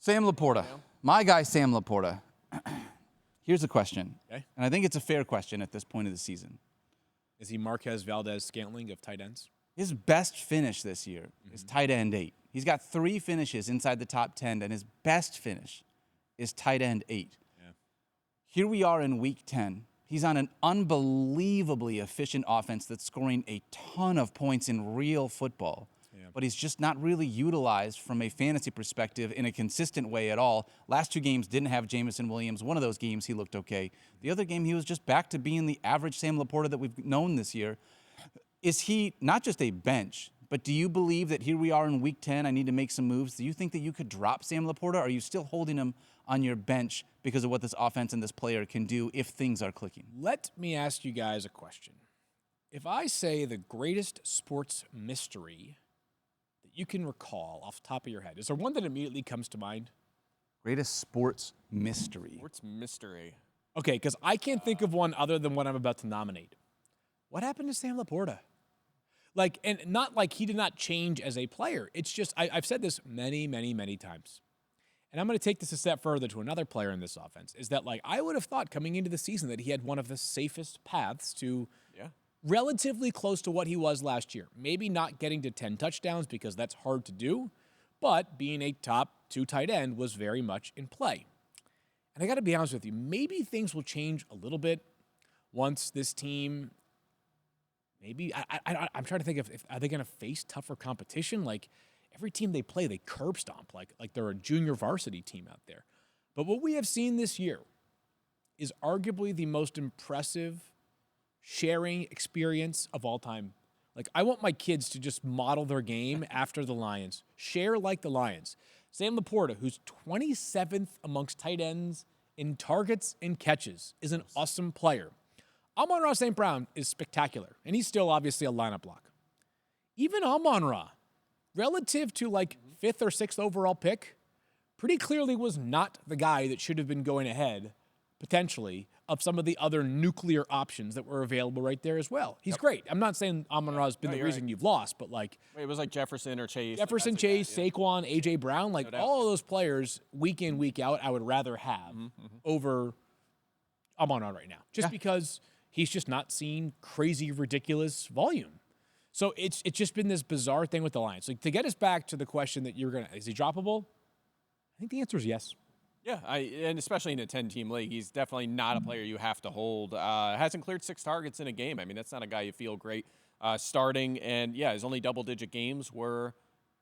Sam LaPorta. My guy, Sam LaPorta. Here's a question. Okay. And I think it's a fair question at this point of the season. Is he Marquez Valdez-Scantling of tight ends? His best finish this year is tight end 8. He's got 3 finishes inside the top 10, and his best finish is tight end 8. Yeah. Here we are in week 10. He's on an unbelievably efficient offense that's scoring a ton of points in real football. Yeah. But he's just not really utilized from a fantasy perspective in a consistent way at all. Last 2 games didn't have Jameson Williams. One of those games he looked okay. The other game he was just back to being the average Sam LaPorta that we've known this year. Is he not just a bench, but do you believe that here we are in week 10, I need to make some moves? Do you think that you could drop Sam LaPorta, or are you still holding him on your bench because of what this offense and this player can do if things are clicking? Let me ask you guys a question. If I say the greatest sports mystery that you can recall off the top of your head, is there one that immediately comes to mind? Greatest sports mystery. Sports mystery. Okay, because I can't think of one other than what I'm about to nominate. What happened to Sam LaPorta? Like, and not like he did not change as a player. It's just, I've said this many, many, many times. And I'm going to take this a step further to another player in this offense, is that, like, I would have thought coming into the season that he had one of the safest paths to relatively close to what he was last year. Maybe not getting to 10 touchdowns because that's hard to do, but being a top 2 tight end was very much in play. And I got to be honest with you, maybe things will change a little bit once this team, maybe, I'm trying to think if are they going to face tougher competition? Like, every team they play, they curb stomp like they're a junior varsity team out there. But what we have seen this year is arguably the most impressive sharing experience of all time. Like, I want my kids to just model their game after the Lions. Share like the Lions. Sam LaPorta, who's 27th amongst tight ends in targets and catches, is an awesome player. Amon-Ra St. Brown is spectacular, and he's still obviously a lineup block. Even Amon-Ra, relative to like 5th or 6th overall pick, pretty clearly was not the guy that should have been going ahead, potentially, of some of the other nuclear options that were available right there as well. He's great. I'm not saying Amon-Ra has been the reason you've lost, but like... Wait, it was like Jefferson or Chase. Jefferson, Chase, Saquon, A.J. Brown, like all of those players, week in, week out, I would rather have over Amon-Ra right now. Just because he's just not seen crazy, ridiculous volume. So it's just been this bizarre thing with the Lions. Like, to get us back to the question that you're going to, is he droppable? I think the answer is yes. Yeah, and especially in a 10-team league, he's definitely not a player you have to hold. Hasn't cleared 6 targets in a game. I mean, that's not a guy you feel great starting. And, yeah, his only double-digit games were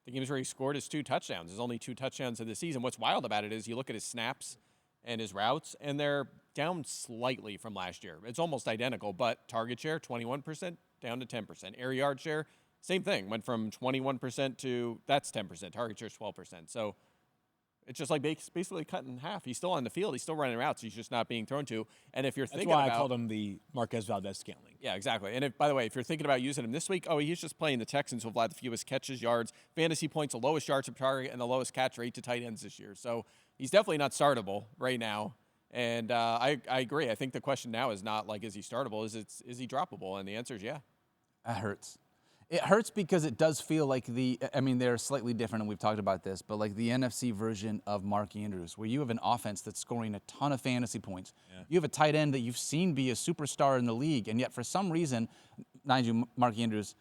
the games where he scored his 2 touchdowns. His only 2 touchdowns of the season. What's wild about it is you look at his snaps and his routes, and they're down slightly from last year. It's almost identical, but target share, 21%, down to 10%. Air yard share, same thing. Went from 21% to, that's 10%. Target share is 12%. So it's just like basically cut in half. He's still on the field. He's still running routes. He's just not being thrown to. And if you're thinking about... That's why I called him the Marquez Valdez-Scantling. Yeah, exactly. And if, by the way, if you're thinking about using him this week, he's just playing the Texans who've had the fewest catches, yards, fantasy points, the lowest yards per target, and the lowest catch rate to tight ends this year. So he's definitely not startable right now. And I agree. I think the question now is not like, is he startable? Is he droppable? And the answer is yeah. That hurts. It hurts because it does feel like they're slightly different, and we've talked about this, but like the NFC version of Mark Andrews, where you have an offense that's scoring a ton of fantasy points. Yeah. You have a tight end that you've seen be a superstar in the league, and yet for some reason, mind you, Mark Andrews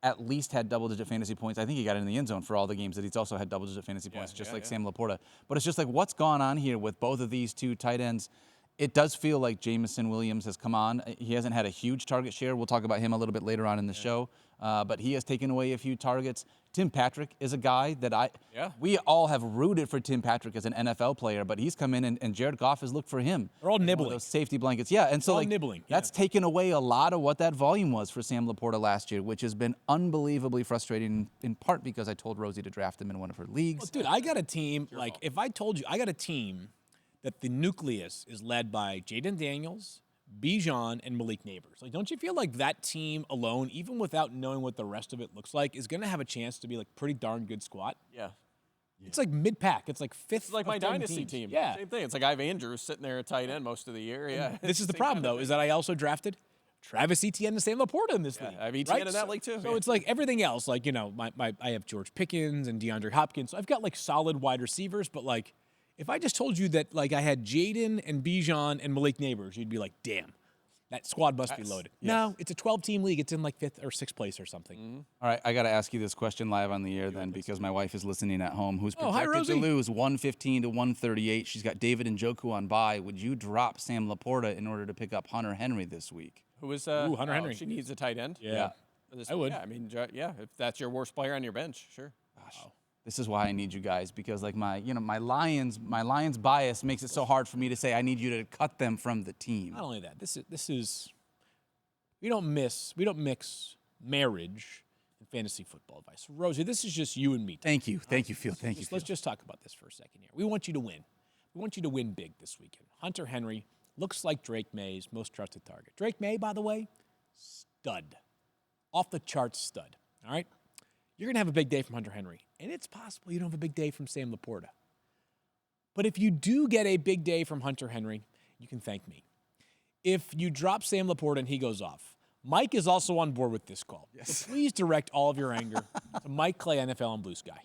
at least had double-digit fantasy points. I think he got in the end zone for all the games that he's also had double-digit fantasy points, just like Sam LaPorta. But it's just like, what's gone on here with both of these 2 tight ends? It does feel like Jameson Williams has come on. He hasn't had a huge target share. We'll talk about him a little bit later on in the show. But he has taken away a few targets. Tim Patrick is a guy that we all have rooted for Tim Patrick as an NFL player, but he's come in and Jared Goff has looked for him. They're all nibbling. Those safety blankets. Yeah, and so like, nibbling. That's taken away a lot of what that volume was for Sam LaPorta last year, which has been unbelievably frustrating, in part because I told Rosie to draft him in one of her leagues. Well, dude, I got a team, like, if I told you, I got a team that the nucleus is led by Jaden Daniels, Bijan, and Malik Neighbors. Like, don't you feel like that team alone, even without knowing what the rest of it looks like, is going to have a chance to be like pretty darn good squad? Yeah. It's like mid-pack. It's like 5th. It's like my dynasty team. Yeah. Same thing. It's like I have Andrews sitting there at tight end most of the year. Yeah. This is the problem, though, is that I also drafted Travis Etienne and Sam LaPorta in this league. I have Etienne right? in that league too. So it's like everything else, like, you know, I have George Pickens and DeAndre Hopkins. So I've got like solid wide receivers, but like if I just told you that like I had Jaden and Bijan and Malik Neighbors, you'd be like, damn, that squad must be loaded. Yes. No, it's a 12-team league. It's in like 5th or 6th place or something. All right, I got to ask you this question live on the air then, because my wife is listening at home, who's Oh, hi, projected to Rosie. lose 115 to 138. She's got David Njoku on bye. Would you drop Sam LaPorta in order to pick up Hunter Henry this week? Who is Hunter Henry. She needs a tight end. Yeah. I would. Yeah, I mean, yeah, if that's your worst player on your bench, sure. Gosh, this is why I need you guys, because like my Lions bias makes it so hard for me to say I need you to cut them from the team. Not only that, this is we don't mix marriage and fantasy football advice. Rosie, this is just you and me. Thank you, Phil. Thank you. Let's just talk about this for a second here. We want you to win. We want you to win big this weekend. Hunter Henry looks like Drake May's most trusted target. Drake May, by the way, stud. Off the charts stud. All right? You're going to have a big day from Hunter Henry. And it's possible you don't have a big day from Sam LaPorta. But if you do get a big day from Hunter Henry, you can thank me. If you drop Sam LaPorta and he goes off, Mike is also on board with this call. Yes. So please direct all of your anger to Mike Clay, NFL and Blue Sky.